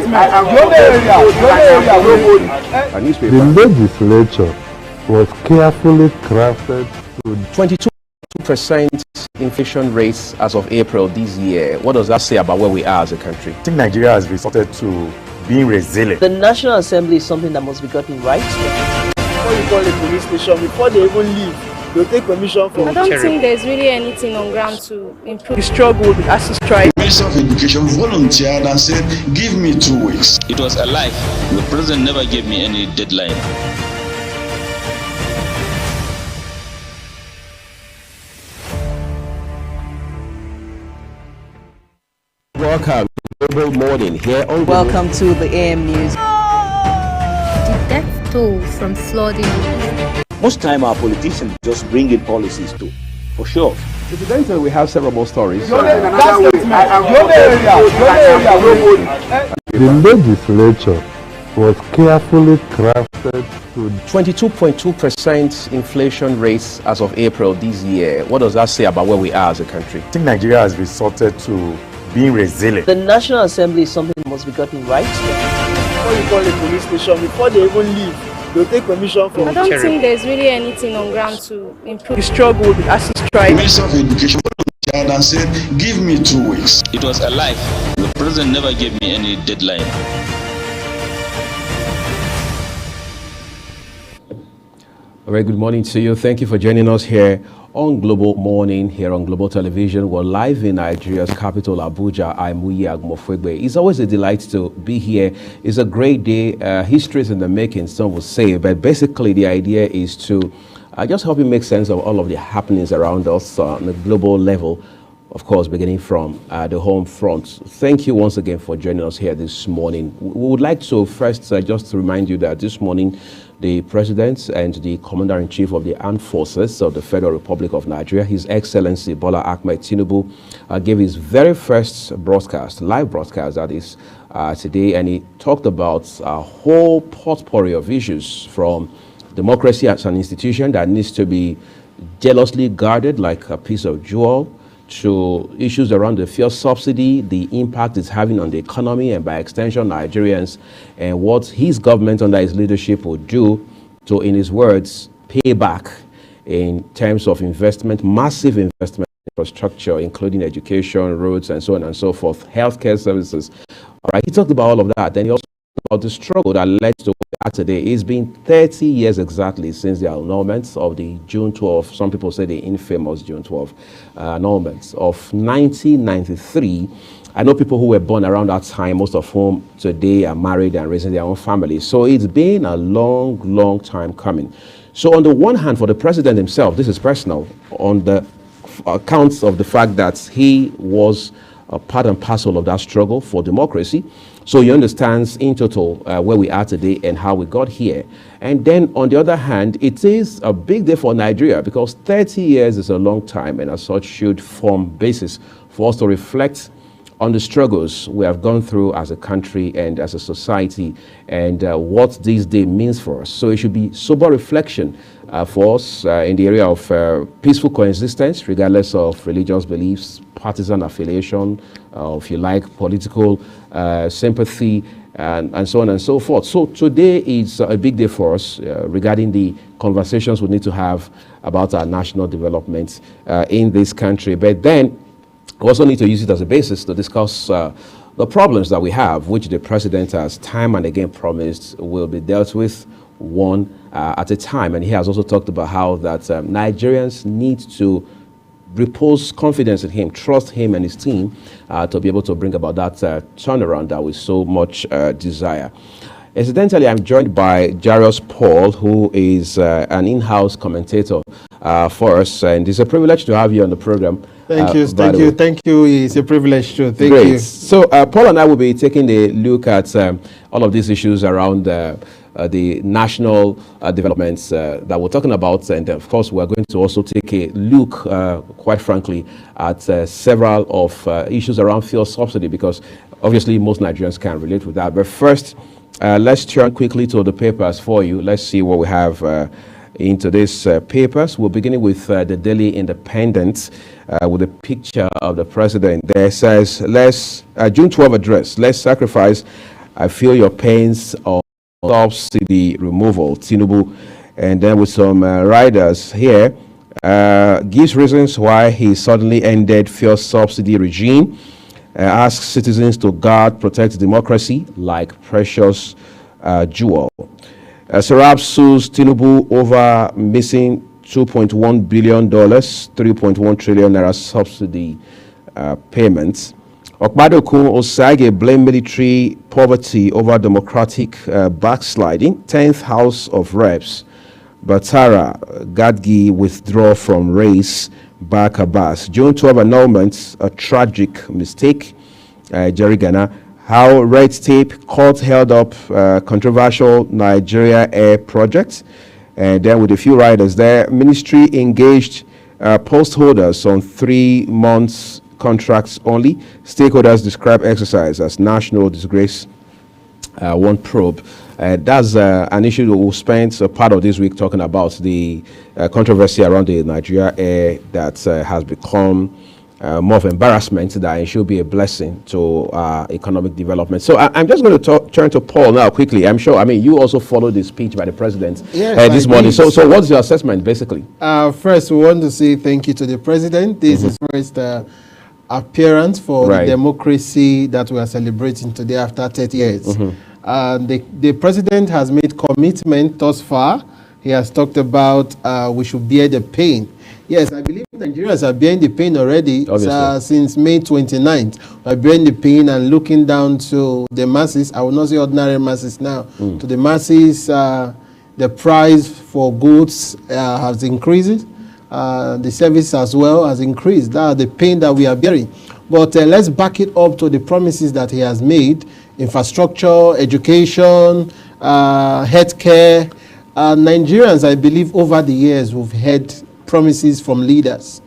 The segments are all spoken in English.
The legislature was carefully crafted to 22% inflation rates as of April this year. What does that say about where we are as a country? I think Nigeria has resorted to being resilient. The National Assembly is something that must be gotten right. Before you call a police station, before they even leave, they'll take permission from. I don't think there's really anything on ground to improve. We struggled, as to strike. The Minister of Education volunteered and said, give me 2 weeks. It was a lie. The president never gave me any deadline. Welcome to Global Morning here on Welcome to the AM News. The death toll from flooding. Most time our politicians just bring in policies too, for sure. Incidentally, we have several more stories. the legislature was carefully crafted to 22.2% inflation rates as of April this year. What does that say about where we are as a country? I think Nigeria has resorted to being resilient. The National Assembly is something that must be gotten right. Before you call a police station, before they even leave, they'll take permission from. I don't think there's really anything on ground to improve. We struggled, as to The strike. Minister of Education volunteered and said, give me 2 weeks. It was a lie. The president never gave me any deadline. A very good morning to you. Thank you for joining us here on Global Morning, here on Global Television. We're live in Nigeria's capital, Abuja. I'm Muyi Agmofwegbe. It's always a delight to be here. It's a great day. History is in the making, some would say, but basically the idea is to just help you make sense of all of the happenings around us on a global level, of course, beginning from the home front. Thank you once again for joining us here this morning. We would like to first just to remind you that this morning, the President and the Commander-in-Chief of the Armed Forces of the Federal Republic of Nigeria, His Excellency Bola Ahmed Tinubu, gave his very first broadcast, live broadcast that is, today, and he talked about a whole potpourri of issues from democracy as an institution that needs to be jealously guarded like a piece of jewel, to issues around the fuel subsidy, the impact it's having on the economy and by extension Nigerians, and what his government under his leadership will do to, in his words, pay back in terms of investment, massive investment in infrastructure, including education, roads, and so on and so forth, healthcare services. All right, he talked about all of that. Then he also talked about the struggle that led to today. It's been 30 years exactly since the annulment of the June 12, some people say the infamous June 12 annulment of 1993. I know people who were born around that time, most of whom today are married and raising their own families. So it's been a long, long time coming. So on the one hand, for the president himself, this is personal, on the accounts of the fact that he was a part and parcel of that struggle for democracy. So he understands in total where we are today and how we got here. And then on the other hand, it is a big day for Nigeria because 30 years is a long time, and as such should form basis for us to reflect on the struggles we have gone through as a country and as a society, and what this day means for us. So it should be sober reflection for us in the area of peaceful coexistence, regardless of religious beliefs, partisan affiliation, if you like, political sympathy, and so on and so forth. So today is a big day for us regarding the conversations we need to have about our national development in this country. But then we also need to use it as a basis to discuss the problems that we have, which the president has time and again promised will be dealt with one at a time. And he has also talked about how that Nigerians need to repose confidence in him, trust him and his team to be able to bring about that turnaround that we so much desire. Incidentally, I'm joined by Jairus Paul, who is an in-house commentator for us, and it's a privilege to have you on the program. Thank you. It's a privilege too. Thank you. So Paul and I will be taking a look at all of these issues around the national developments that we're talking about, and of course we're going to also take a look, quite frankly, at several of issues around fuel subsidy, because obviously most Nigerians can relate with that. But first, let's turn quickly to the papers for you. Let's see what we have in today's papers. We're beginning with the Daily Independent with a picture of the president. There says, June 12 address, let's sacrifice I feel your pains on subsidy removal, Tinubu. And then with some riders here, gives reasons why he suddenly ended fuel subsidy regime, asks citizens to guard, protect democracy like precious jewel. Serap sues Tinubu over missing $2.1 billion, 3.1 trillion naira subsidy payments. Okpadokun Osage blame military poverty over democratic backsliding. 10th House of Reps. Batara Gadgi withdraw from race. Back Abbas. June 12 annulments, a tragic mistake. Jerry Ghana. How red tape court held up controversial Nigeria Air project. And then with a few riders there, ministry engaged post holders on 3 months contracts only. Stakeholders describe exercise as national disgrace. One probe. That's an issue that we'll spend a part of this week talking about, the controversy around the Nigeria Air that has become more of embarrassment than it should be a blessing to economic development. So I'm just going to turn to Paul now quickly. I'm sure, I mean, you also followed the speech by the president this morning. So what's your assessment, basically? First, we want to say thank you to the president. This is first appearance for the democracy that we are celebrating today after 30 years. The president has made commitment thus far. He has talked about we should bear the pain. Yes, I believe Nigerians are bearing the pain already since May 29th. We are bearing the pain and looking down to the masses. I will not say ordinary masses now. To the masses, the price for goods has increased. The service as well has increased. That's the pain that we are bearing. But let's back it up to the promises that he has made: infrastructure, education, healthcare. Nigerians, I believe, over the years, we've had promises from leaders,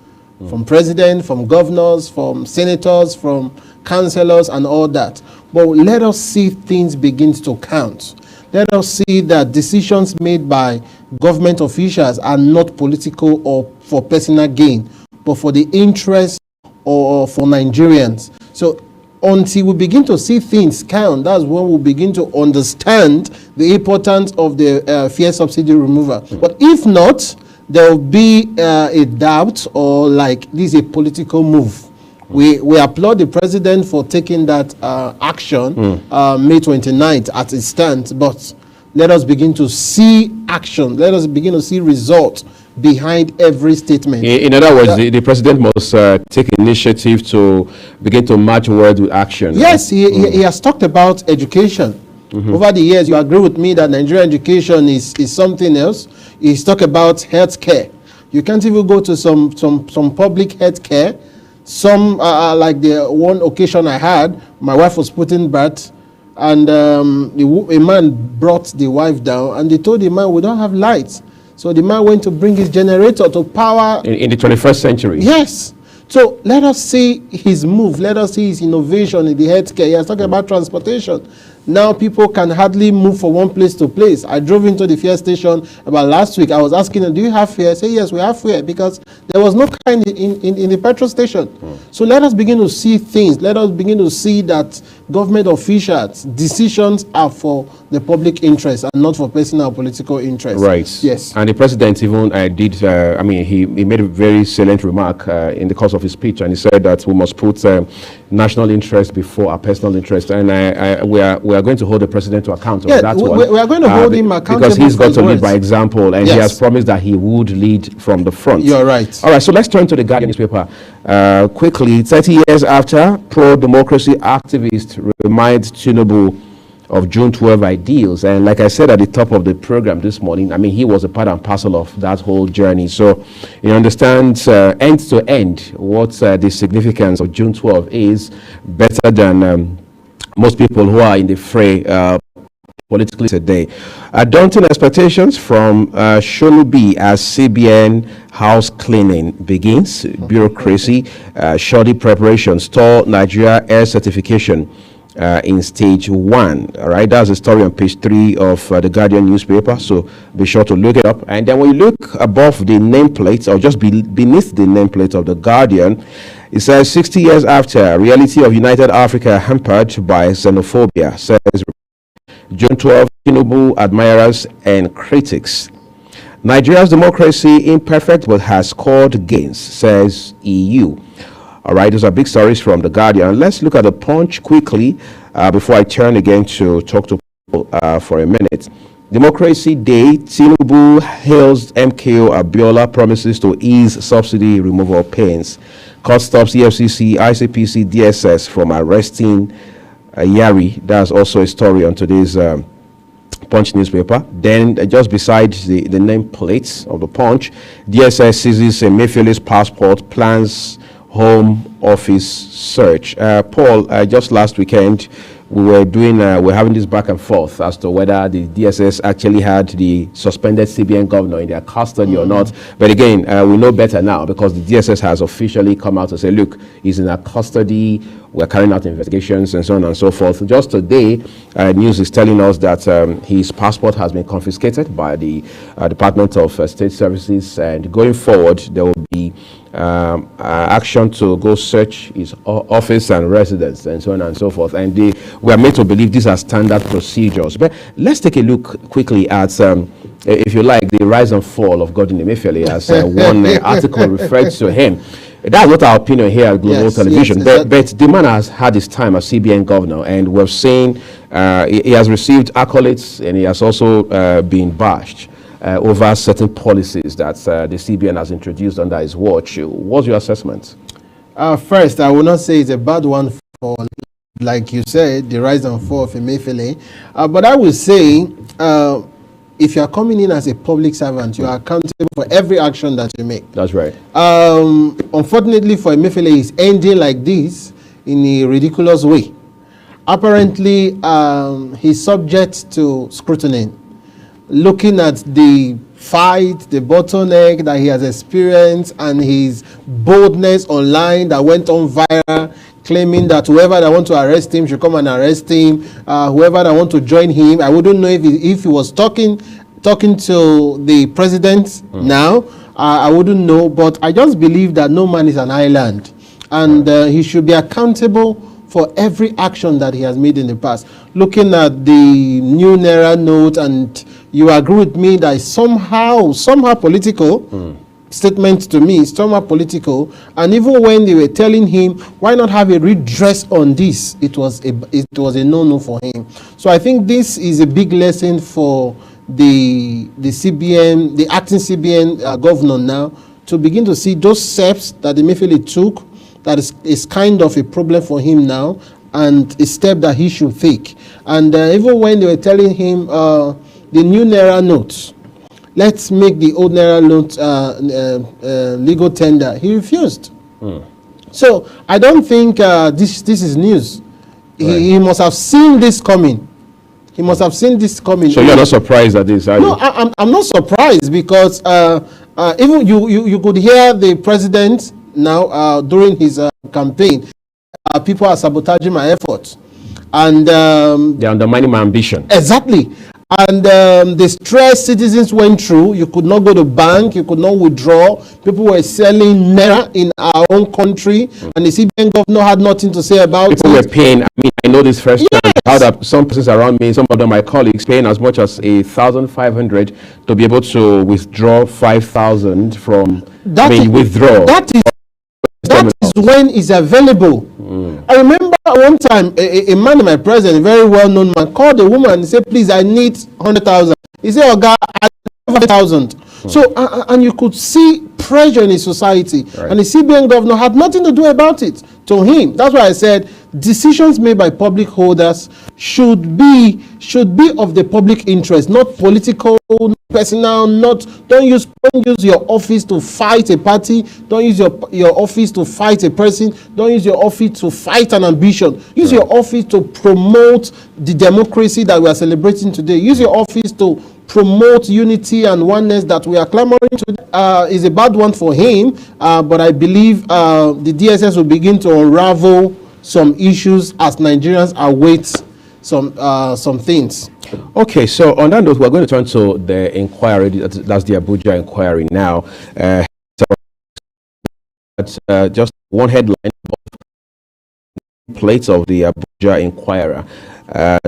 from president, from governors, from senators, from councillors, and all that. But let us see things begin to count. Let us see that decisions made by government officials are not political or for personal gain, but for the interest or for Nigerians. So until we begin to see things count, that's when we begin to understand the importance of the fuel subsidy removal. But if not, there will be a doubt, or like this is a political move. We applaud the president for taking that action May 29th at its stand, but let us begin to see action. Let us begin to see results behind every statement. In other words, the president must take initiative to begin to match word with action. Yes, he has talked about education. Over the years, you agree with me that Nigerian education is something else. He's talked about healthcare. You can't even go to some public healthcare. Some, like the one occasion I had, my wife was put in birth, and a man brought the wife down, and they told the man, we don't have lights. So the man went to bring his generator to power. In the 21st century. Yes. So let us see his move. Let us see his innovation in the healthcare. He has talked about transportation. Now people can hardly move from one place to place. I drove into the fuel station about last week. I was asking them, do you have fuel? I say, yes, we have fuel, because there was no kind in the petrol station. So let us begin to see things. Let us begin to see that government officials' decisions are for the public interest and not for personal or political interest. Right. Yes. And the president even did, I mean, he made a very salient remark in the course of his speech, and he said that we must put national interest before our personal interest. And we are going to hold the president to account on that one. We are going to hold him accountable, because he's got to lead words. by example, and he has promised that he would lead from the front. You're right. All right, so let's turn to the Guardian newspaper quickly. 30 years after, pro-democracy activists remind Tinubu of June 12 ideals. And like I said at the top of the program this morning, I mean, he was a part and parcel of that whole journey. So he understands end to end what the significance of June 12 is better than most people who are in the fray politically today. Daunting expectations from Shonubi as CBN house cleaning begins. Bureaucracy, shoddy preparations, stall Nigeria Air certification in stage 1. All right, that's a story on page 3 of the Guardian newspaper, so be sure to look it up. And then when you look above the nameplate, or just beneath the nameplate of the Guardian, it says 60 years after, reality of United Africa hampered by xenophobia, says June 12, Tinubu admirers and critics. Nigeria's democracy imperfect but has scored gains, says EU. All right, those are big stories from The Guardian. Let's look at the Punch quickly before I turn again to talk to people for a minute. Democracy Day, Tinubu hails MKO Abiola promises to ease subsidy removal pains. Court stops EFCC, ICPC, DSS from arresting Yari. That's also a story on today's Punch newspaper. Then just beside the name plates of the Punch, DSS seizes Emefiele's passport, plans home office search. Paul, just last weekend we're having this back and forth as to whether the DSS actually had the suspended CBN governor in their custody or not. But again, we know better now because the DSS has officially come out to say, look, he's in our custody, we're carrying out investigations and so on and so forth. Just today, news is telling us that his passport has been confiscated by the Department of State Services, and going forward, there will be action to go search his office and residence and so on and so forth. And we are made to believe these are standard procedures. But let's take a look quickly at, if you like, the rise and fall of Godwin Emefiele, as one article referred to him. That's not our opinion here at Global Television. Yes, but the man has had his time as CBN governor, and we've seen he has received accolades, and he has also been bashed over certain policies that the CBN has introduced under his watch. What's your assessment? First, I will not say it's a bad one for, like you said, the rise and fall of Emefiele. But I will say, if you are coming in as a public servant, you are accountable for every action that you make. That's right. Unfortunately for Emefiele, he's ending like this in a ridiculous way. Apparently, he's subject to scrutiny. Looking at the fight, the bottleneck that he has experienced, and his boldness online that went on viral, claiming that whoever that want to arrest him should come and arrest him. Whoever that want to join him, I wouldn't know if he was talking to the president now. I wouldn't know, but I just believe that no man is an island, and he should be accountable for every action that he has made in the past. Looking at the new Naira note, and you agree with me that somehow political. Statement to me, somehow political, and even when they were telling him why not have a redress on this, it was a no-no for him. So I think this is a big lesson for the CBN, the acting CBN governor now, to begin to see those steps that Emefiele took that is kind of a problem for him now, and a step that he should take. And even when they were telling him the new Naira notes, let's make the old Naira note legal tender, he refused. So I don't think this is news. Right. He must have seen this coming. He must have seen this coming. So you're not surprised at this, are you? No, I'm not surprised, because even you could hear the president now during his campaign. People are sabotaging my efforts, and they're undermining my ambition. Exactly. And the stress citizens went through. You could not go to bank, you could not withdraw. People were selling Naira in our own country, and the CBN governor had nothing to say about it. People were paying. I mean, I know this first time. How that some persons around me, some of them my colleagues, paying as much as 1,500 to be able to withdraw 5,000 from. Withdraw. That is when it's available. I remember one time a man in my presence, a very well-known man, called a woman and said, please, I need 100,000. He said, oh God, I need 5,000. So, and you could see pressure in his society. Right. And the CBN governor had nothing to do about it to him. That's why I said decisions made by public holders should be of the public interest, not political, personal. Don't use your office to fight a party. Don't use your office to fight a person. Don't use your office to fight an ambition. Use your office to promote the democracy that we are celebrating today. Use your office to promote unity and oneness that we are clamoring to. Is a bad one for him, but I believe the DSS will begin to unravel some issues as Nigerians await some things. Okay, so on that note, we're going to turn to the inquiry. That's the Abuja inquiry now. Just one headline of plates of the Abuja Inquirer.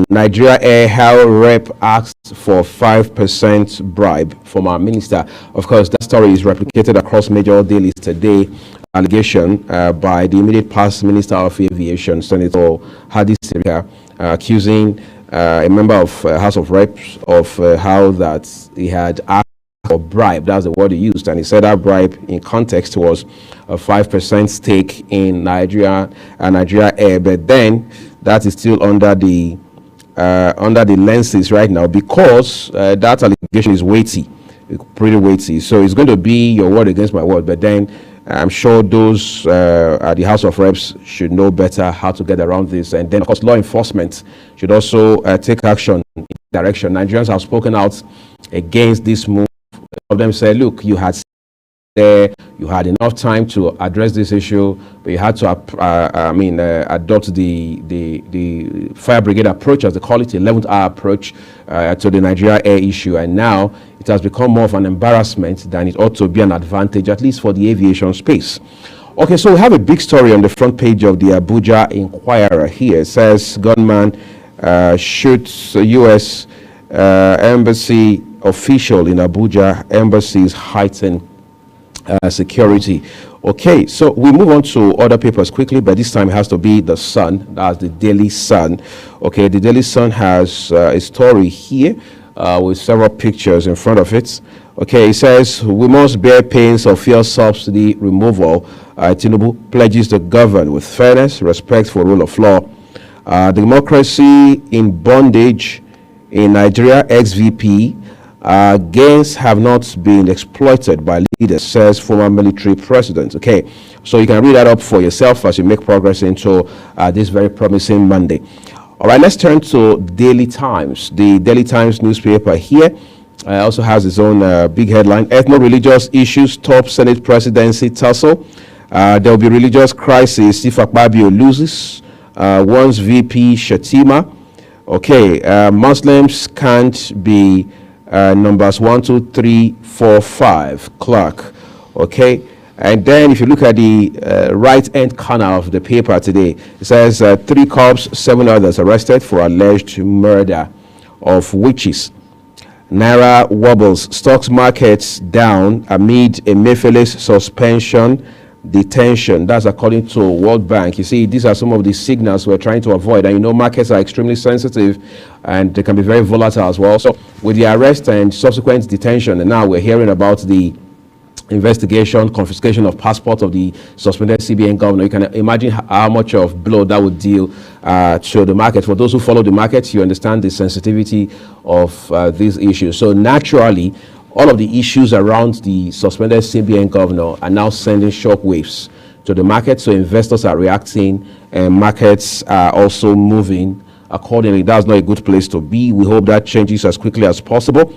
Nigeria Air How Rep asked for 5% bribe from our minister. Of course, that story is replicated across major dailies today. Allegation by the immediate past Minister of Aviation, Senator Hadi Sirika, accusing a member of House of Reps of how that he had asked for bribe. That's the word he used, and he said that bribe in context was a 5% stake in Nigeria Air. But then that is still under the lenses right now because that allegation is weighty, pretty weighty. So it's going to be your word against my word. But then I'm sure those at the House of Reps should know better how to get around this. And then, of course, law enforcement should also take action in that direction. Nigerians have spoken out against this move. Some of them say, look, you had enough time to address this issue, but you had to adopt the fire brigade approach, as they call it, 11th hour approach to the Nigeria Air issue, and now it has become more of an embarrassment than it ought to be an advantage, at least for the aviation space. Okay, so we have a big story on the front page of the Abuja Inquirer here. It says gunman shoots U.S. embassy official in Abuja. Embassies heighten security. Okay, so we move on to other papers quickly, but this time it has to be the Sun. That's the Daily Sun. Okay, the Daily Sun has a story here with several pictures in front of it. Okay, it says we must bear pains of fuel subsidy removal. Tinubu pledges to govern with fairness, respect for rule of law. Democracy in bondage in Nigeria, ex-VP. Gains have not been exploited by leaders, says former military president. Okay, so you can read that up for yourself as you make progress into this very promising Monday. All right, let's turn to Daily Times. The Daily Times newspaper here also has its own big headline: Ethno-religious issues top Senate presidency tussle. There will be religious crisis if Akpabio loses. Once VP Shatima. Okay, Muslims can't be numbers 1, 2, 3, 4, 5. Clark. Okay, and then if you look at the right-hand corner of the paper today, it says 3 cops, 7 others arrested for alleged murder of witches. Naira wobbles, stocks markets down amid Emefiele's suspension detention. That's according to World Bank. You see, these are some of the signals we're trying to avoid. And you know, markets are extremely sensitive and they can be very volatile as well. So with the arrest and subsequent detention, and now we're hearing about the investigation, confiscation of passports of the suspended CBN governor, you can imagine how much of blow that would deal to the market. For those who follow the markets, you understand the sensitivity of these issues. So naturally, all of the issues around the suspended CBN governor are now sending shockwaves to the market. So investors are reacting and markets are also moving accordingly. That's not a good place to be. We hope that changes as quickly as possible.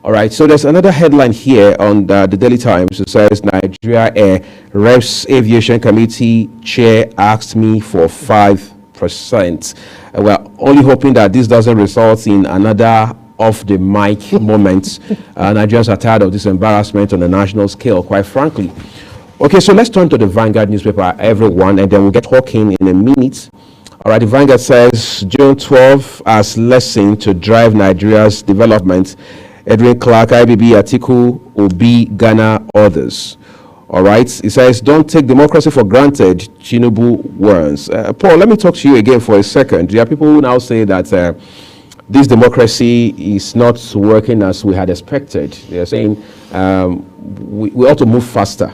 All right, so there's another headline here on the Daily Times. It says Nigeria Air Reps Aviation Committee Chair asked me for 5%. We're only hoping that this doesn't result in another off the mic moments. Nigerians are tired of this embarrassment on a national scale, quite frankly. Okay, so let's turn to the Vanguard newspaper, everyone, and then we'll get talking in a minute. All right, the Vanguard says June 12 as lesson to drive Nigeria's development. Edwin Clark, IBB, Atiku, Obi, Ghana, others. All right, it says don't take democracy for granted, Tinubu warns. Paul, let me talk to you again for a second. There are people who now say that this democracy is not working as we had expected. They're saying we ought to move faster.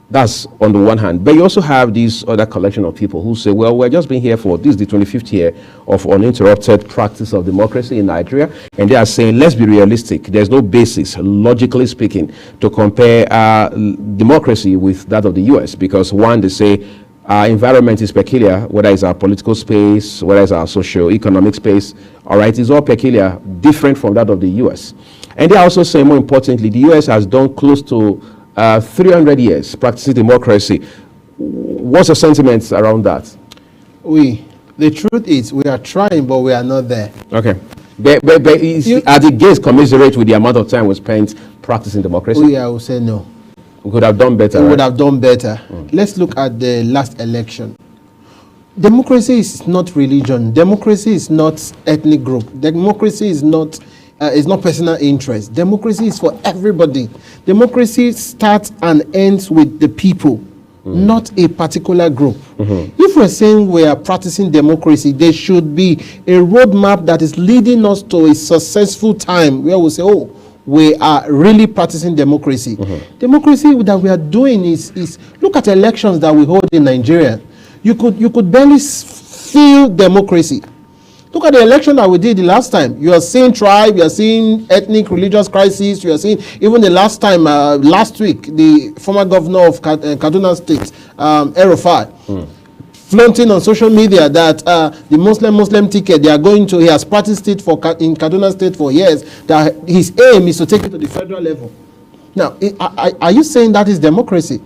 That's on the one hand. But you also have this other collection of people who say, well, we're just been here for this, the 25th year of uninterrupted practice of democracy in Nigeria. And they are saying, let's be realistic. There's no basis, logically speaking, to compare democracy with that of the US. Because one, they say, our environment is peculiar, whether it's our political space, whether it's our socio-economic space, all right, it's all peculiar, different from that of the US. And they also say, more importantly, the US has done close to 300 years practicing democracy. What's your sentiments around that? The truth is, we are trying, but we are not there. Okay. But are the gains commensurate with the amount of time we spent practicing democracy? I would say no. We could have done better. We would have done better. Let's look at the last election. democracy is not religion. Democracy is not ethnic group. Democracy is not personal interest. Democracy is for everybody. Democracy starts and ends with the people, not a particular group. If we're saying we are practicing democracy, there should be a roadmap that is leading us to a successful time where we say, oh, we are really practicing democracy. Democracy that we are doing is look at elections that we hold in Nigeria. You could barely feel democracy. Look at the election that we did the last time. You are seeing tribe, you are seeing ethnic, religious crisis, you are seeing even the last time, last week, the former governor of Kaduna State, El-Rufai, flaunting on social media that the Muslim ticket, he has practiced it in Kaduna State for years, that his aim is to take it to the federal level. Now, are you saying that is democracy?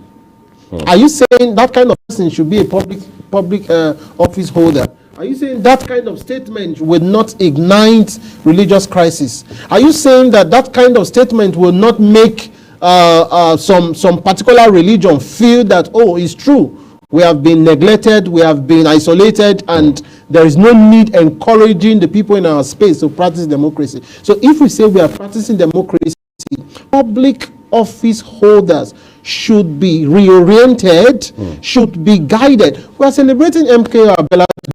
Are you saying that kind of person should be a public office holder? Are you saying that kind of statement will not ignite religious crisis? Are you saying that kind of statement will not make some particular religion feel that, oh, it's true, we have been neglected, we have been isolated, and there is no need encouraging the people in our space to practice democracy? So if we say we are practicing democracy, public office holders should be reoriented, should be guided. We are celebrating MKO Abiola today.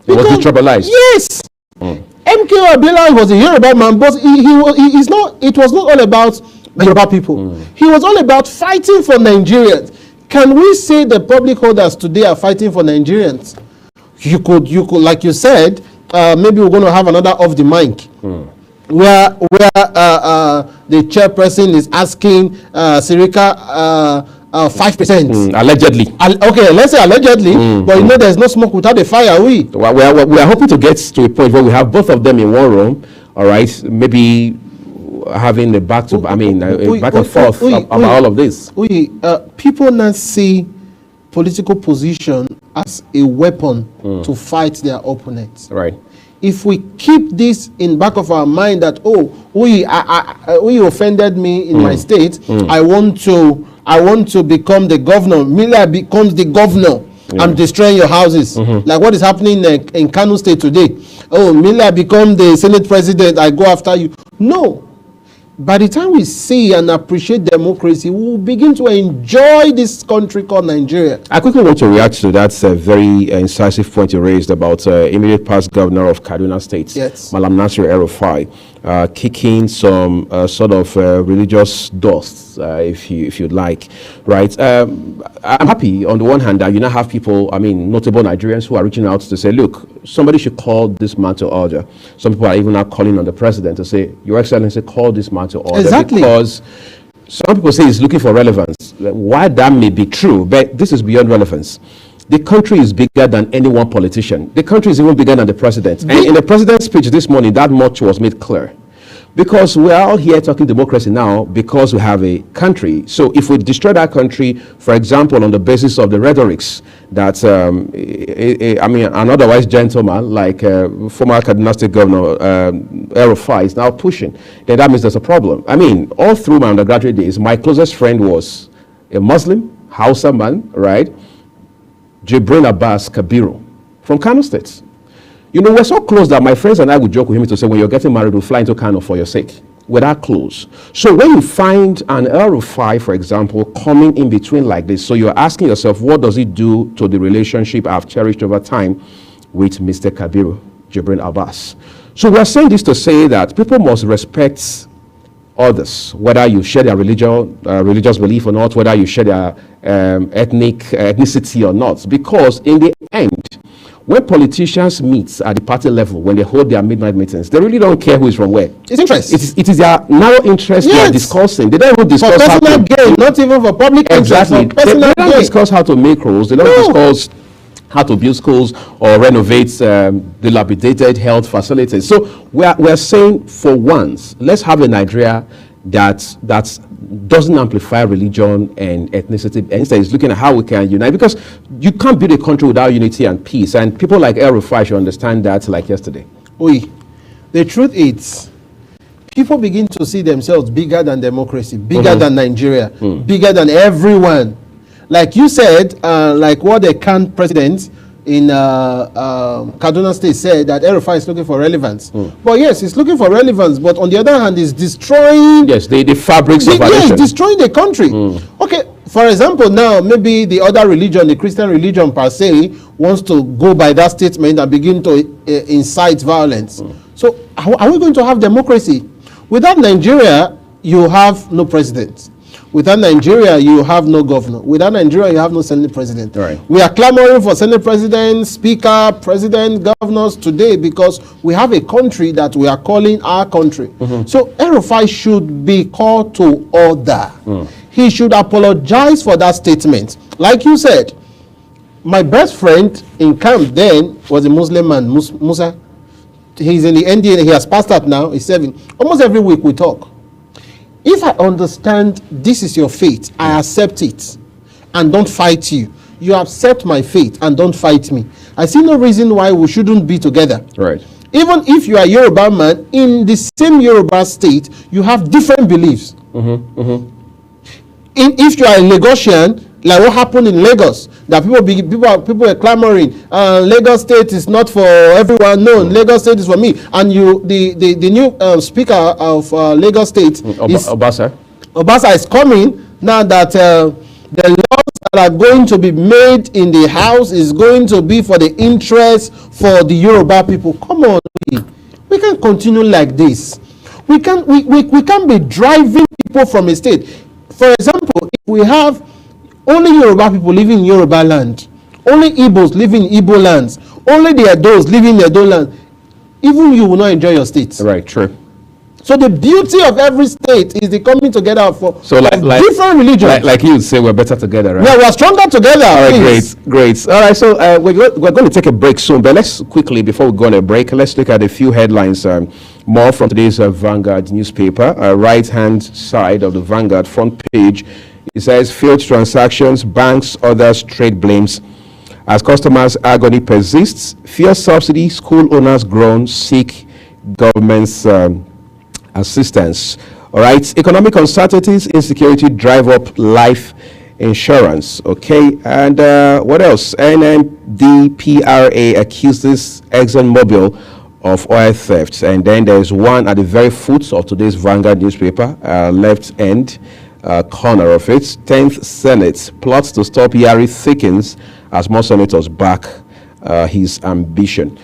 Was he tribalized? Yes. MKO Abiola was a Yoruba man, but it was not all about Yoruba people. He was all about fighting for Nigerians. Can we say the public holders today are fighting for Nigerians? You could, like you said, maybe we're going to have another off the mic, where the chairperson is asking Sirika 5%. Allegedly. Okay, let's say allegedly, but there's no smoke without a fire, we are hoping to get to a point where we have both of them in one room, all right, maybe having a back and forth about all of this. People now see political position as a weapon to fight their opponents. Right. If we keep this in back of our mind that, oh, we offended me in my state, I want to become the governor. Miller becomes the governor. I'm destroying your houses. Like what is happening in Kano State today. Oh, Miller become the Senate president. I go after you. No. By the time we see and appreciate democracy, we will begin to enjoy this country called Nigeria. I quickly want to react to that very incisive point you raised about immediate past governor of Kaduna State, Malam Nasir El-Rufai, kicking some sort of religious dust, if you'd like, right? I'm happy on the one hand that you now have people, notable Nigerians who are reaching out to say, look, somebody should call this man to order. Some people are even now calling on the president to say, Your Excellency, call this man to order. Exactly. Because some people say he's looking for relevance. Why that may be true, but this is beyond relevance. The country is bigger than any one politician. The country is even bigger than the president. And in the president's speech this morning, that much was made clear. Because we're all here talking democracy now because we have a country. So if we destroy that country, for example, on the basis of the rhetorics that, an otherwise gentleman like former Kaduna State Governor El-Rufai is now pushing, then that means there's a problem. All through my undergraduate days, my closest friend was a Muslim, Hausa man, right? Jibrin Abbas Kabiru from Kano State. We're so close that my friends and I would joke with him to say, when you're getting married, we'll fly into Kano for your sake. We're that close. So when you find an El-Rufai, for example, coming in between like this, so you're asking yourself, what does it do to the relationship I've cherished over time with Mr. Kabiru, Jibrin Abbas? So we're saying this to say that people must respect others, whether you share their religious belief or not, whether you share their ethnicity or not, because in the end, when politicians meet at the party level, when they hold their midnight meetings, they really don't care who is from where. It's interest. It is their narrow interest they are discussing. They don't even discuss for personal gain, not even for public interest. Exactly. They don't discuss how to make rules. They don't discuss how to build schools or renovate dilapidated health facilities. So we're saying, for once, let's have a Nigeria that doesn't amplify religion and ethnicity, and instead is looking at how we can unite, because you can't build a country without unity and peace, and people like El-Rufai should understand that like yesterday. The truth is, people begin to see themselves bigger than democracy, bigger than Nigeria, bigger than everyone. Like you said, like what the Khan president in Kaduna State said that El-Rufai is looking for relevance. But yes, he's looking for relevance, but on the other hand, he's destroying... Yes, the fabrics of our nation. Yes, destroying the country. Okay, for example, now, maybe the other religion, the Christian religion per se, wants to go by that statement and begin to incite violence. So, are we going to have democracy? Without Nigeria, you have no president. Without Nigeria, you have no governor. Without Nigeria, you have no Senate president. Right. We are clamoring for Senate president, speaker, president, governors today because we have a country that we are calling our country. So El-Rufai should be called to order. He should apologize for that statement. Like you said, my best friend in camp then was a Muslim man, Musa. He's in the NDA, he has passed out now, he's serving. Almost every week we talk. If I understand this is your fate, I accept it and don't fight you. You accept my fate and don't fight me. I see no reason why we shouldn't be together. Right. Even if you are Yoruba man, in the same Yoruba state, you have different beliefs. If you are a Lagosian, like what happened in Lagos, that people are clamoring, Lagos State is not for everyone. No, Lagos State is for me. And the new speaker of Lagos State, Obasa is coming now that the laws that are going to be made in the house is going to be for the interest for the Yoruba people. Come on, we can't continue like this. We can't be driving people from a state. For example, if we have only Yoruba people living in Yoruba land, only Igbos living in Igbo lands, only the Edos living in Edo land, even you will not enjoy your state. Right, true. So the beauty of every state is the coming together of different religions. Like you say, we're better together, right? Yeah, we're stronger together. All right, great. All right, so we're going to take a break soon, but let's quickly, before we go on a break, let's look at a few headlines more from today's Vanguard newspaper. Right-hand side of the Vanguard front page, it says, failed transactions, banks, others, trade blames. As customers' agony persists, fear subsidy, school owners groan, seek government's assistance. All right, economic uncertainties, insecurity drive up life insurance. Okay, and what else? NMDPRA accuses ExxonMobil of oil theft. And then there's one at the very foot of today's Vanguard newspaper, left end corner of it. 10th Senate plots to stop Yari thickens as more senators back his ambition.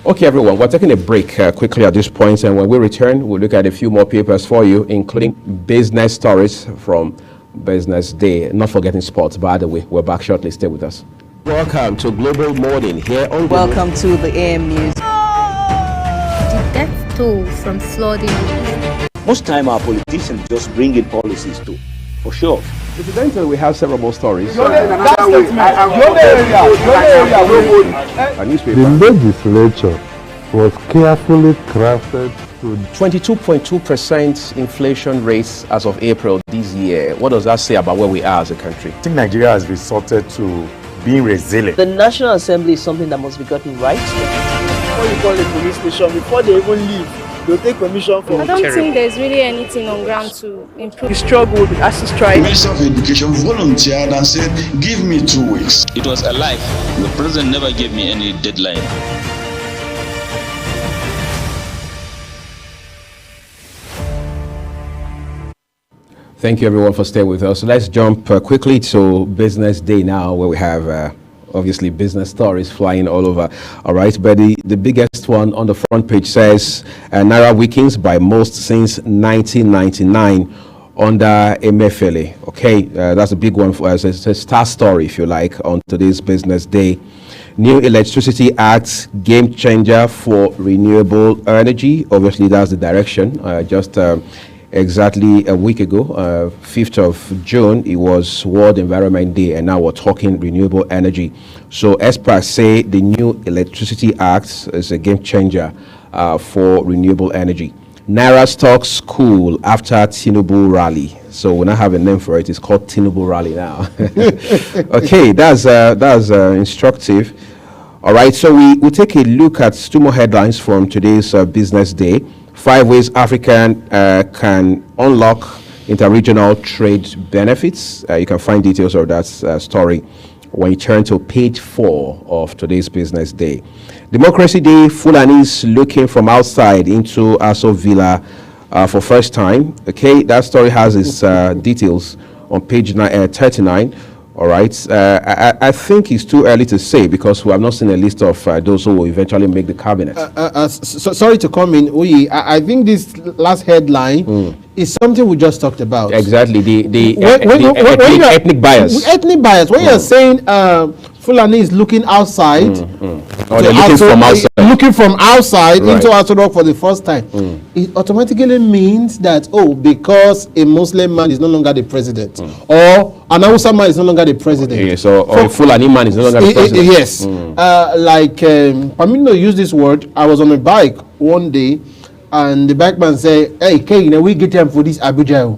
Okay, everyone, we're taking a break quickly at this point, and when we return, we'll look at a few more papers for you, including business stories from Business Day. Not forgetting sports, by the way. We're back shortly. Stay with us. Welcome to Global Morning here on... Welcome to the AM News. The death toll from flooding. Most time our politicians just bring in policies too, for sure. Incidentally, we have several more stories. The legislature was carefully crafted to 22.2% inflation rates as of April this year. What does that say about where we are as a country? I think Nigeria has resorted to being resilient. The National Assembly is something that must be gotten right. Before you call a police station, before they even leave, they'll take permission from... I don't think there's really anything on ground to improve. We struggled with ASU The strike. Minister of Education volunteered and said, give me 2 weeks. It was a lie. The president never gave me any deadline. Thank you, everyone, for staying with us. Let's jump quickly to Business Day now, where we have obviously business stories flying all over. All right, but the biggest one on the front page says Naira weakens by most since 1999 under Emefiele. Okay, that's a big one for us. It's a star story, if you like, on today's Business Day. New Electricity Act, game changer for renewable energy. Obviously, that's the direction. Exactly a week ago, 5th of June, it was World Environment Day, and now we're talking renewable energy. So experts say the new Electricity Act is a game changer for renewable energy. Naira stocks cool after Tinubu rally. So we now have a name for it. It's called Tinubu rally now. Okay, that's instructive. All right, so we take a look at two more headlines from today's Business Day. 5 ways Africa can unlock interregional trade benefits. You can find details of that story when you turn to page 4 of today's Business Day. Democracy Day, Fulanis looking from outside into Aso Villa for first time. Okay, that story has its details on page 39. All right. I think it's too early to say because we have not seen a list of those who will eventually make the cabinet. Sorry to come in, Uyi. I think this last headline is something we just talked about. Exactly. The ethnic bias. Ethnic bias. When you're saying Fulani is looking outside, or they're looking from outside. Looking from outside Right. into Aso Rock for the first time, it automatically means that because a Muslim man is no longer the president, or an Hausa man is no longer the president. Yes, or a Fulani man is no longer the president. Yes. Pamino used this word. I was on a bike one day, and the bike man said, "Hey, K, we get him for this Abuja.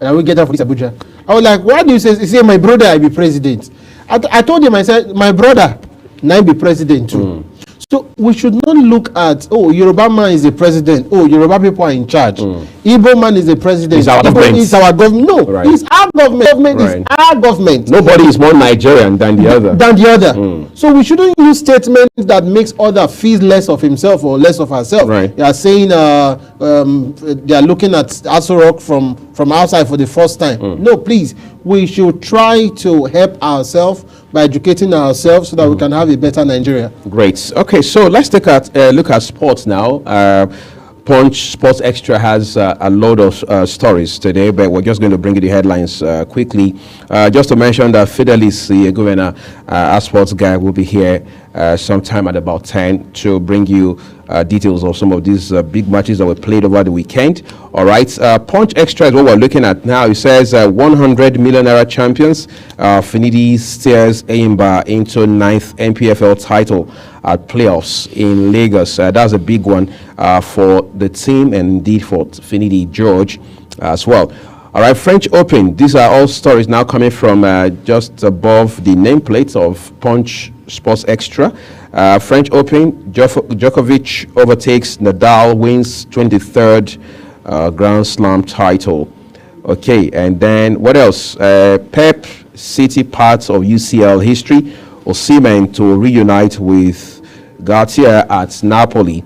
And we get him for this Abuja." I was like, "Why do you say?" He said, "My brother, I be president." I told him, I said, "My brother, now be president too." So we should not look at, Yoruba man is the president. Yoruba people are in charge. Igbo man is the president. It's our government. It's our government. No, Right. it's our government. Government Right. is our government. Nobody is more Nigerian than the other. So we shouldn't use statements that makes other feel less of himself or less of herself. Right. They are saying they are looking at Aso Rock from outside for the first time. No, please. We should try to help ourselves by educating ourselves so that we can have a better Nigeria. Great. Okay, so let's take a look at sports now. Punch Sports Extra has a load of stories today, but we're just going to bring you the headlines quickly. Just to mention that Fidelis, the governor, our sports guy, will be here sometime at about 10 to bring you details of some of these big matches that were played over the weekend. All right, Punch Extra is what we're looking at now. It says 100 million naira champions. Finidi steers Eimba into 9th NPFL title at playoffs in Lagos. That's a big one for the team and indeed for Finidi George as well. All right, French Open. These are all stories now coming from just above the nameplate of Punch Sports Extra. French Open, Djokovic overtakes Nadal, wins 23rd Grand Slam title. Okay, and then what else? Pep City parts of UCL history. Osimhen to reunite with Garcia at Napoli.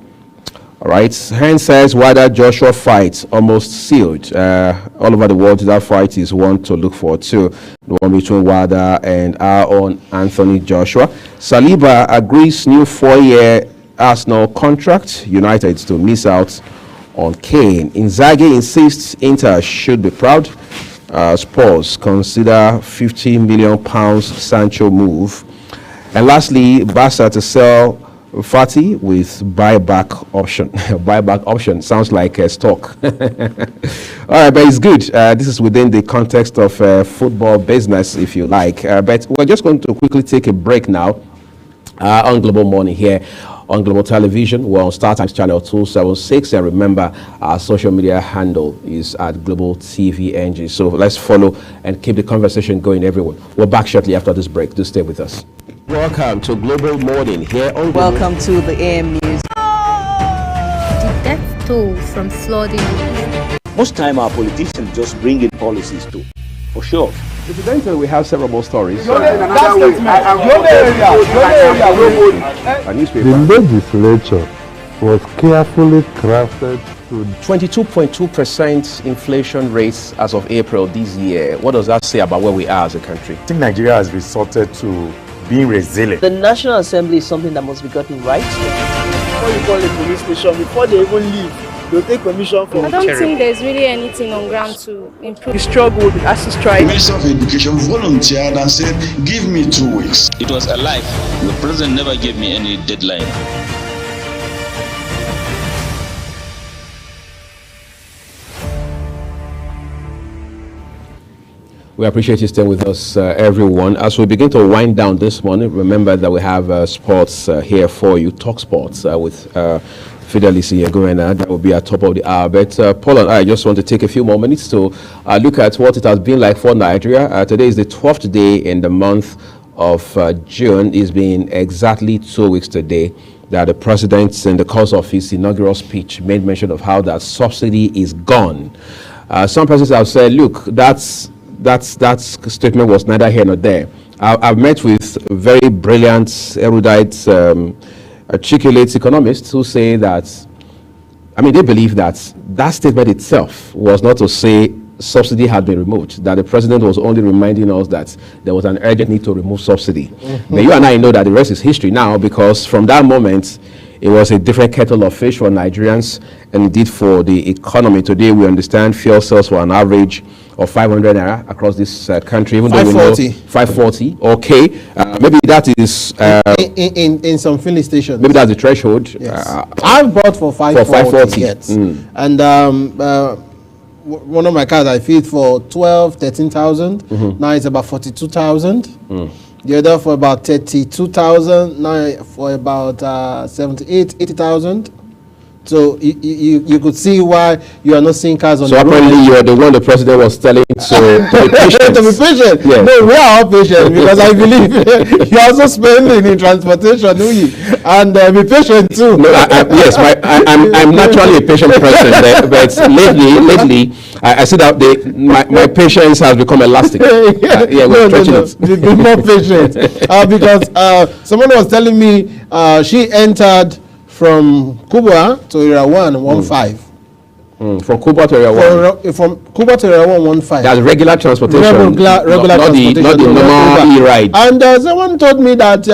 All right, Hen says Wilder Joshua fight almost sealed. All over the world, that fight is one to look forward to. The one between Wilder and our own Anthony Joshua. Saliba agrees new 4-year Arsenal contract. United to miss out on Kane. Inzaghi insists Inter should be proud. Spurs consider £50 million Sancho move. And lastly, Barca to sell Fati with buyback option. Buyback option sounds like a stock. All right, but it's good. This is within the context of football business, if you like. But we're just going to quickly take a break now on Global Morning here on Global Television. We're on StarTimes channel 276, and remember our social media handle is at Global TV NG. So let's follow and keep the conversation going, everyone. We're back shortly after this break. Do stay with us. Welcome to Global Morning here on Welcome to the AM News. The death toll from flooding. Most time our politicians just bring in policies too, for sure. Incidentally, we have several more stories. The legislature was carefully crafted to 22.2% inflation rates as of April this year. What does that say about where we are as a country? I think Nigeria has resorted to being resilient. The National Assembly is something that must be gotten right. Before you call a police station, before they even leave, they'll take permission from I don't think there's really anything on ground to improve. The struggle with ASU The strike. Minister of Education volunteered and said, give me 2 weeks. It was a lie. The president never gave me any deadline. We appreciate you staying with us, everyone. As we begin to wind down this morning, remember that we have sports here for you, Talk Sports with Fidelis Yegorena. That will be at top of the hour. But Paul and I just want to take a few more minutes to look at what it has been like for Nigeria. Today is the 12th day in the month of June. It's been exactly 2 weeks today that the president, in the course of his inaugural speech, made mention of how that subsidy is gone. Some persons have said, look, that statement was neither here nor there. I've met with very brilliant, erudite, articulate economists who say that, I mean, they believe that that statement itself was not to say subsidy had been removed, that the president was only reminding us that there was an urgent need to remove subsidy. But you and I know that the rest is history now, because from that moment, it was a different kettle of fish for Nigerians and indeed for the economy. Today, we understand fuel sales for an average of 500 naira across this country, even though we know 540. Okay, maybe that is in some filling stations. Maybe that's the threshold. Yes. I've bought for 540. Yes. And one of my cars I filled for 13,000. Now it's about 42,000. The other for about 32,000. Now for about 80,000. So you could see why you are not seeing cars on the road. So apparently you are the one the president was telling to be patient. To be patient. Yes. No, we are all patient, because I believe you're also spending in transportation, do you? And be patient too. No, yes, I'm naturally a patient person, but lately I see that my patience has become elastic. We're stretching it. Be more patient, because someone was telling me she entered from Kubwa to Area 115. From Kubwa to Area 1? From Kubwa to Area 115. That's regular transportation. Regular transportation. Not the normal e-ride. And someone told me that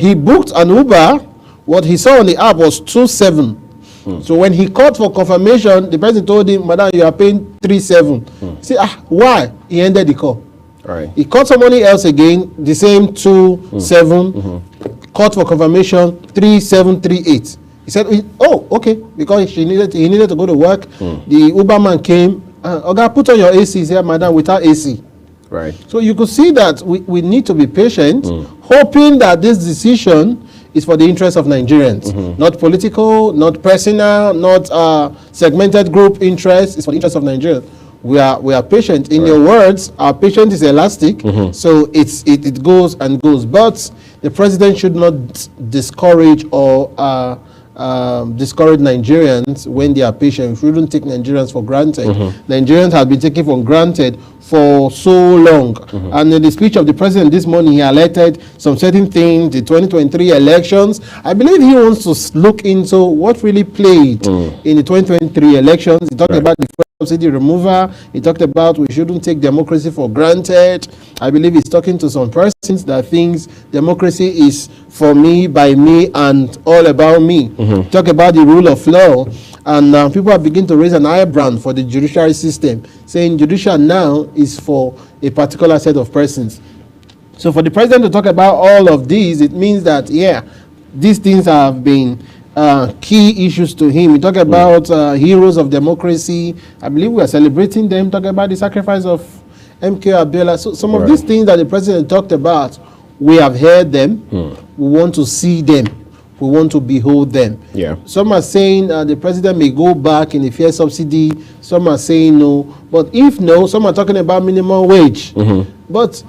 he booked an Uber. What he saw on the app was 27. So when he called for confirmation, the person told him, "Madam, you are paying 37." See, why? He ended the call. Right. He called somebody else again, the same 27. Called for confirmation 3738. He said, "Oh, okay," because he needed to go to work. The Uberman came. "Okay, put on your AC." He said, "Madam, without AC." Right. So you could see that we need to be patient, hoping that this decision is for the interest of Nigerians, not political, not personal, not segmented group interest. It's for the interest of Nigerians. We are patient. In your words, our patience is elastic, so it goes and goes. But the president should not discourage or discourage Nigerians when they are patient. We shouldn't take Nigerians for granted. Nigerians have been taken for granted for so long. And in the speech of the president this morning, he highlighted some certain things, the 2023 elections. I believe he wants to look into what really played in the 2023 elections. He talked about the subsidy removal. He talked about we shouldn't take democracy for granted. I believe he's talking to some persons that thinks democracy is for me, by me, and all about me. Talk about the rule of law. And people are beginning to raise an eyebrow for the judiciary system, saying judicial now is for a particular set of persons. So for the president to talk about all of these, it means that, these things have been key issues to him. We talk about heroes of democracy. I believe we are celebrating them, talking about the sacrifice of MK Abiola. So some of these things that the president talked about, we have heard them. We want to see them. We want to behold them. Some are saying the president may go back in the fuel subsidy. Some are saying no. But if no, some are talking about minimum wage. But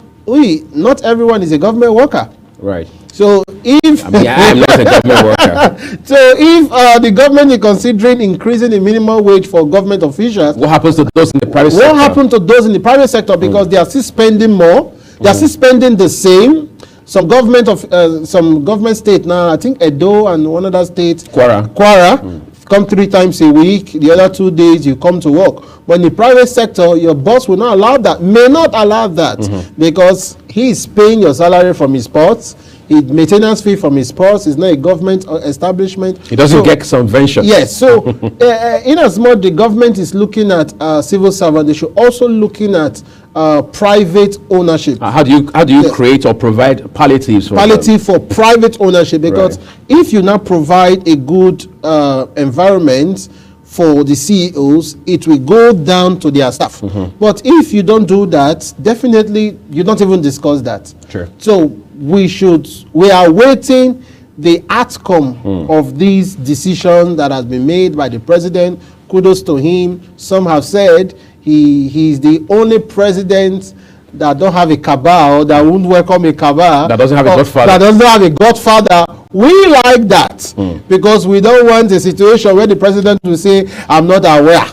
not everyone is a government worker. Right. So if I am not a government worker. So if the government is considering increasing the minimum wage for government officials, what happens to those in the private sector? What happens to those in the private sector? Because they are still spending more. They are still spending the same. Some government state now, I think Edo and one other state, Kwara, come 3 times a week. The other 2 days you come to work. But in the private sector, your boss will not allow that, may not allow that, because he is paying your salary from his pots. Maintenance fee from his spouse is not a government establishment. He doesn't get subvention. Yes. So, in as much the government is looking at civil servant, they should also looking at private ownership. How do you create or provide palliatives for private ownership? Because if you now provide a good environment for the CEOs, it will go down to their staff. But if you don't do that, definitely you don't even discuss that. Sure. So we are waiting the outcome of these decisions that has been made by the president. Kudos to him. Some have said he's the only president that don't have a cabal, that won't welcome a cabal, that doesn't have a godfather. That doesn't have a godfather. We like that because we don't want a situation where the president will say, "I'm not aware."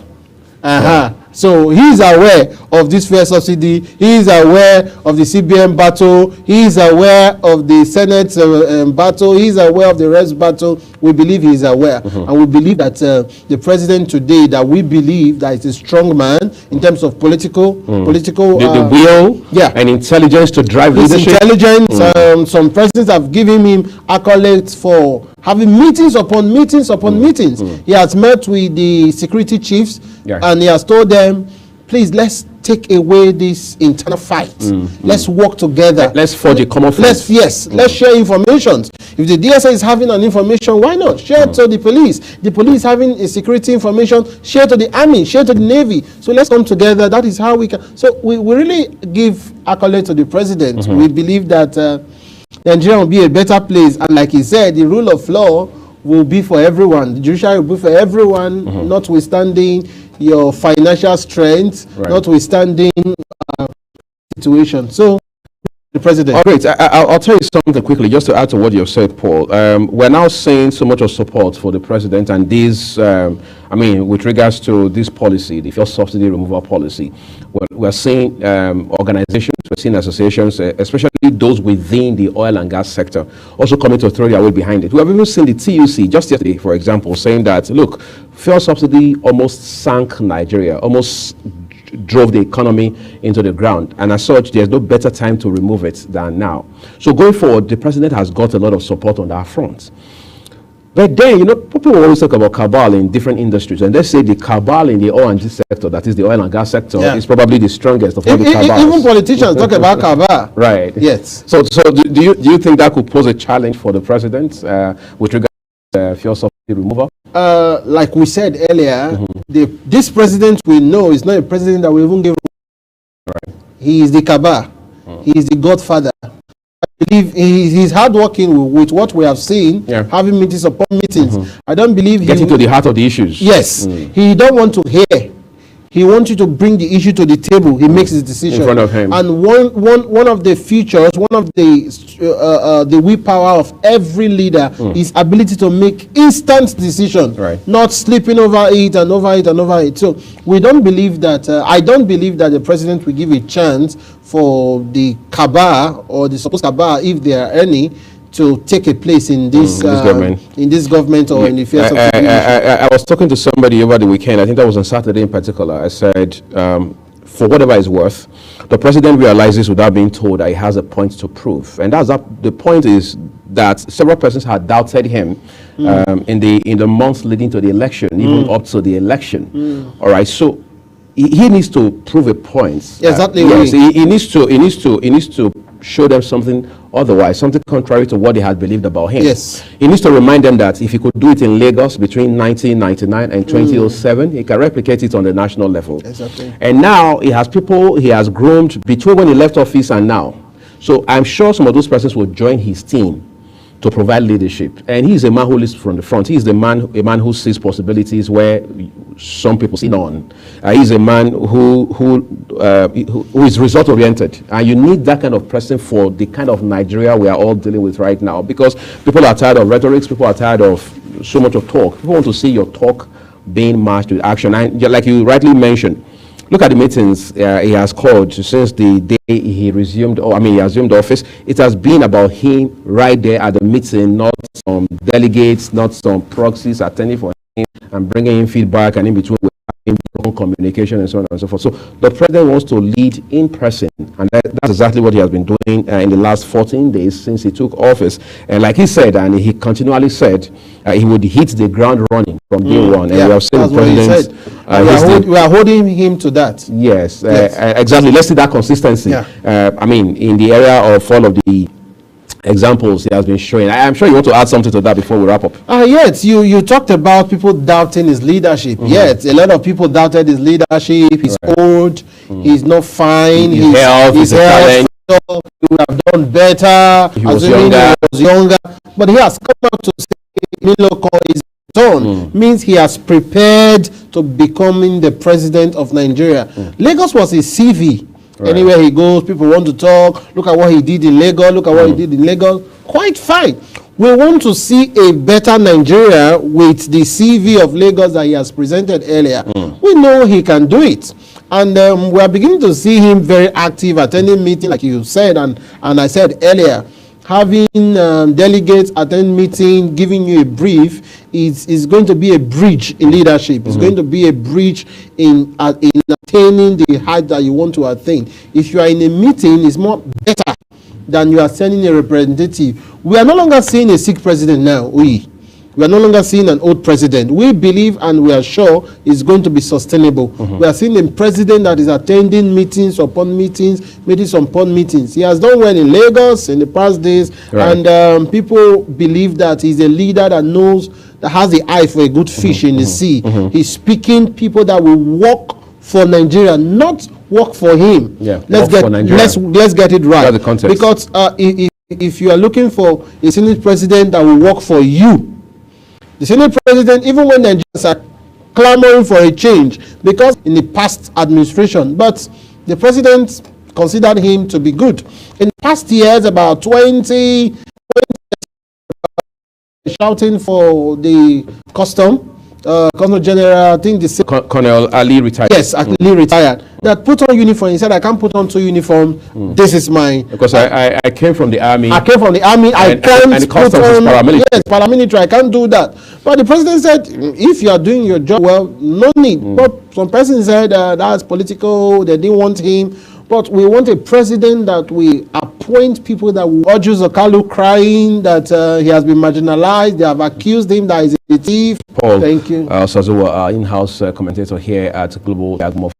So he is aware of this fuel subsidy. He is aware of the CBN battle. He is aware of the Senate battle. He is aware of the rest battle. We believe he is aware. And we believe that the president today, that we believe that is a strong man in terms of political the will and intelligence to drive leadership. Intelligence. Some presidents have given him accolades for having meetings upon meetings upon meetings. He has met with the security chiefs and he has told them, please, let's take away this internal fight. Let's work together. Let's forge a common front. Let's share information. If the DSA is having an information, why not? Share it to the police. The police having a security information, share to the army, share to the navy. So let's come together. That is how we can. So we really give accolade to the president. We believe that Nigeria will be a better place. And like he said, the rule of law will be for everyone. The judiciary will be for everyone, notwithstanding your financial strength, notwithstanding situation. So, the president. All right, I'll tell you something quickly, just to add to what you've said, Paul. We're now seeing so much of support for the president and this, with regards to this policy, the fuel subsidy removal policy. We're seeing organizations, we're seeing associations, especially those within the oil and gas sector, also coming to throw their weight behind it. We have even seen the TUC just yesterday, for example, saying that, look, fuel subsidy almost sank Nigeria, almost drove the economy into the ground, and as such there's no better time to remove it than now. So going forward, the president has got a lot of support on that front. But then, people always talk about cabal in different industries, and they say the cabal in the oil and gas sector, that is the oil and gas sector, is probably the strongest of all the cabals. Even politicians talk about cabal. Right. Yes. So do you think that could pose a challenge for the president with regard to fuel subsidy removal? Like we said earlier, this president we know is not a president that we even give. Right. He is the cabal. He is the godfather. I believe he's hardworking with what we have seen, having meetings upon meetings. I don't believe getting to the heart of the issues. Yes, he don't want to hear. He wants you to bring the issue to the table. He makes his decision in front of him. And one of the features, one of the willpower of every leader is ability to make instant decision, not sleeping over it and over it and over it. So we don't believe that. I don't believe that the president will give a chance for the cabal or the supposed cabal, if there are any, to take a place in this government or in the affairs of the nation. I was talking to somebody over the weekend. I think that was on Saturday in particular. I said, for whatever it's worth, the president realizes without being told that he has a point to prove, and the point is that several persons had doubted him in the months leading to the election, even up to the election. All right, so he needs to prove a point. Exactly. Yes, he needs to show them something otherwise, something contrary to what they had believed about him. Yes. He needs to remind them that if he could do it in Lagos between 1999 and 2007, he can replicate it on the national level. Exactly. And now he has people he has groomed between when he left office and now. So I'm sure some of those persons will join his team to provide leadership. And he's a man who leads from the front. He's a man who sees possibilities where some people see none. He's a man who is result oriented. And you need that kind of person for the kind of Nigeria we are all dealing with right now, because people are tired of rhetorics, people are tired of so much of talk. People want to see your talk being matched with action. And like you rightly mentioned, look at the meetings he has called since the day he assumed office. It has been about him right there at the meeting, not some delegates, not some proxies attending for him and bringing in feedback and in between communication and so on and so forth. So the president wants to lead in person, and that's exactly what he has been doing in the last 14 days since he took office. And like he said, and he continually said, he would hit the ground running from day one. And we have seen the president. We are holding him to that. Yes, exactly. Let's see that consistency. In the area of all of the examples he has been showing. I'm sure you want to add something to that before we wrap up. Yes, you talked about people doubting his leadership. Yes, a lot of people doubted his leadership. He's old, he's not fine, his health, his health, he would have done better. He was younger. But he has come out to say Miloko is done. Means he has prepared to becoming the president of Nigeria. Lagos was his CV. Right. Anywhere he goes, people want to talk. Look at what he did in Lagos. Look at what he did in Lagos. Quite fine. We want to see a better Nigeria with the CV of Lagos that he has presented earlier. We know he can do it. And we are beginning to see him very active, attending meetings, like you said, and I said earlier. Having delegates attend meeting, giving you a brief is going to be a bridge in leadership. It's going to be a bridge in attaining the height that you want to attain. If you are in a meeting, it's more better than you are sending a representative. We are no longer seeing a sick president now. We are no longer seeing an old president. We believe and we are sure it's going to be sustainable. We are seeing a president that is attending meetings upon meetings, meetings upon meetings. He has done well in Lagos in the past days, and people believe that he's a leader that knows, that has the eye for a good fish in the sea. He's speaking people that will work for Nigeria, not work for him. Let's get it right. That's the context. Because if you are looking for a Senate president that will work for you, the Senate president, even when Nigerians are clamoring for a change, because in the past administration, but the president considered him to be good. In the past years, about 20 shouting for the custom General, I think Colonel Ali retired. Yes, Ali retired. That put on uniform. He said, I can't put on two uniform. This is mine. Because I came from the army. I came from the army. I can't and the put on paramilitary. Yes, paramilitary. I can't do that. But the president said, if you are doing your job well, no need. But some person said that's political. They didn't want him. But we want a president that we appoint people that will urge Zokalu crying that he has been marginalized. They have accused him that he's a thief. Paul, thank you. Sazuwa, in-house commentator here at Global.